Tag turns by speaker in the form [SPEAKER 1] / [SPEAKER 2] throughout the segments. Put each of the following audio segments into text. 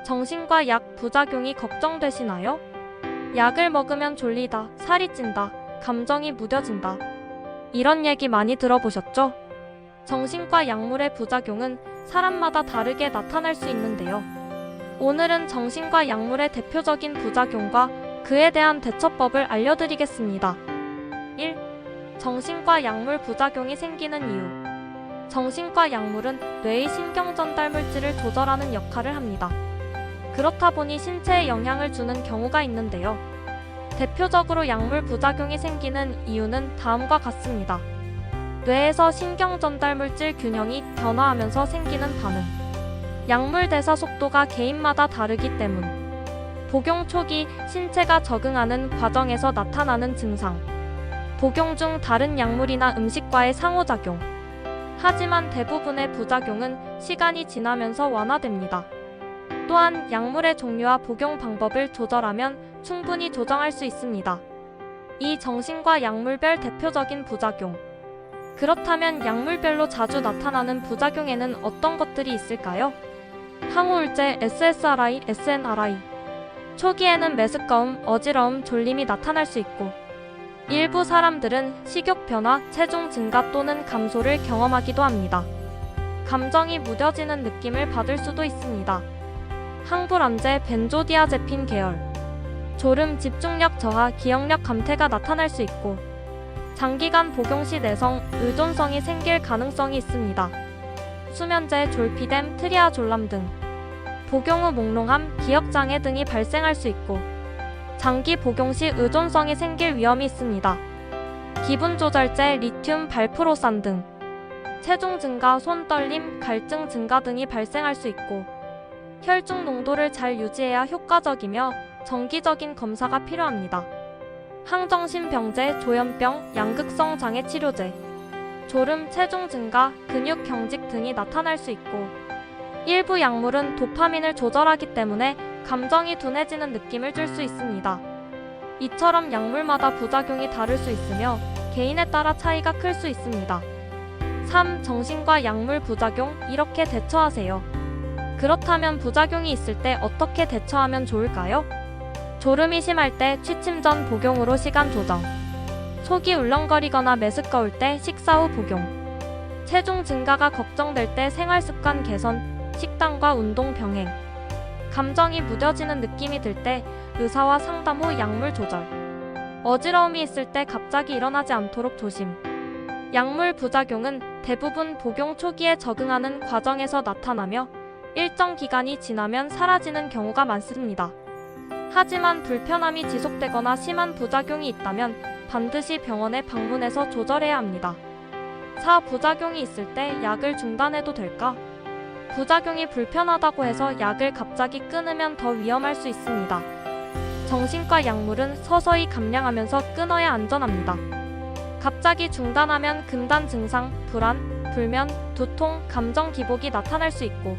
[SPEAKER 1] 정신과 약 부작용이 걱정되시나요? 약을 먹으면 졸리다, 살이 찐다, 감정이 무뎌진다. 이런 얘기 많이 들어보셨죠? 정신과 약물의 부작용은 사람마다 다르게 나타날 수 있는데요. 오늘은 정신과 약물의 대표적인 부작용과 그에 대한 대처법을 알려드리겠습니다. 1. 정신과 약물 부작용이 생기는 이유. 정신과 약물은 뇌의 신경전달 물질을 조절하는 역할을 합니다. 그렇다 보니 신체에 영향을 주는 경우가 있는데요. 대표적으로 약물 부작용이 생기는 이유는 다음과 같습니다. 뇌에서 신경전달 물질 균형이 변화하면서 생기는 반응. 약물 대사 속도가 개인마다 다르기 때문. 복용 초기 신체가 적응하는 과정에서 나타나는 증상. 복용 중 다른 약물이나 음식과의 상호작용. 하지만 대부분의 부작용은 시간이 지나면서 완화됩니다. 또한 약물의 종류와 복용 방법을 조절하면 충분히 조정할 수 있습니다. 이 정신과 약물별 대표적인 부작용. 그렇다면 약물별로 자주 나타나는 부작용에는 어떤 것들이 있을까요? 항우울제, SSRI, SNRI. 초기에는 메스꺼움, 어지러움, 졸림이 나타날 수 있고 일부 사람들은 식욕 변화, 체중 증가 또는 감소를 경험하기도 합니다. 감정이 무뎌지는 느낌을 받을 수도 있습니다. 항불안제, 벤조디아제핀 계열. 졸음, 집중력 저하, 기억력 감퇴가 나타날 수 있고 장기간 복용 시 내성, 의존성이 생길 가능성이 있습니다. 수면제, 졸피뎀, 트리아졸람 등. 복용 후 몽롱함, 기억장애 등이 발생할 수 있고 장기 복용 시 의존성이 생길 위험이 있습니다. 기분조절제, 리튬, 발프로산 등. 체중 증가, 손 떨림, 갈증 증가 등이 발생할 수 있고 혈중 농도를 잘 유지해야 효과적이며 정기적인 검사가 필요합니다. 항정신병제, 조현병, 양극성 장애 치료제. 졸음, 체중 증가, 근육 경직 등이 나타날 수 있고 일부 약물은 도파민을 조절하기 때문에 감정이 둔해지는 느낌을 줄 수 있습니다. 이처럼 약물마다 부작용이 다를 수 있으며 개인에 따라 차이가 클 수 있습니다. 3. 정신과 약물 부작용, 이렇게 대처하세요. 그렇다면 부작용이 있을 때 어떻게 대처하면 좋을까요? 졸음이 심할 때 취침 전 복용으로 시간 조정. 속이 울렁거리거나 메스꺼울 때 식사 후 복용. 체중 증가가 걱정될 때 생활습관 개선, 식단과 운동 병행. 감정이 무뎌지는 느낌이 들 때 의사와 상담 후 약물 조절. 어지러움이 있을 때 갑자기 일어나지 않도록 조심. 약물 부작용은 대부분 복용 초기에 적응하는 과정에서 나타나며 일정 기간이 지나면 사라지는 경우가 많습니다. 하지만 불편함이 지속되거나 심한 부작용이 있다면 반드시 병원에 방문해서 조절해야 합니다. 4. 부작용이 있을 때 약을 중단해도 될까? 부작용이 불편하다고 해서 약을 갑자기 끊으면 더 위험할 수 있습니다. 정신과 약물은 서서히 감량하면서 끊어야 안전합니다. 갑자기 중단하면 금단 증상, 불안, 불면, 두통, 감정 기복이 나타날 수 있고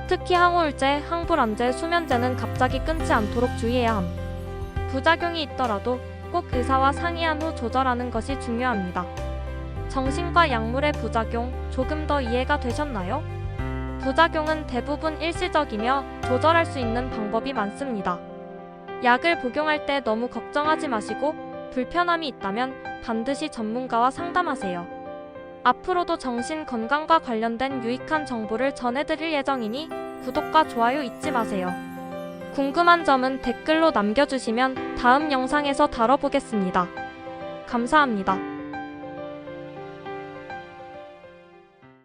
[SPEAKER 1] 특히 항우울제, 항불안제, 수면제는 갑자기 끊지 않도록 주의해야 함. 부작용이 있더라도 꼭 의사와 상의한 후 조절하는 것이 중요합니다. 정신과 약물의 부작용, 조금 더 이해가 되셨나요? 부작용은 대부분 일시적이며 조절할 수 있는 방법이 많습니다. 약을 복용할 때 너무 걱정하지 마시고 불편함이 있다면 반드시 전문가와 상담하세요. 앞으로도 정신 건강과 관련된 유익한 정보를 전해드릴 예정이니 구독과 좋아요 잊지 마세요. 궁금한 점은 댓글로 남겨주시면 다음 영상에서 다뤄보겠습니다. 감사합니다.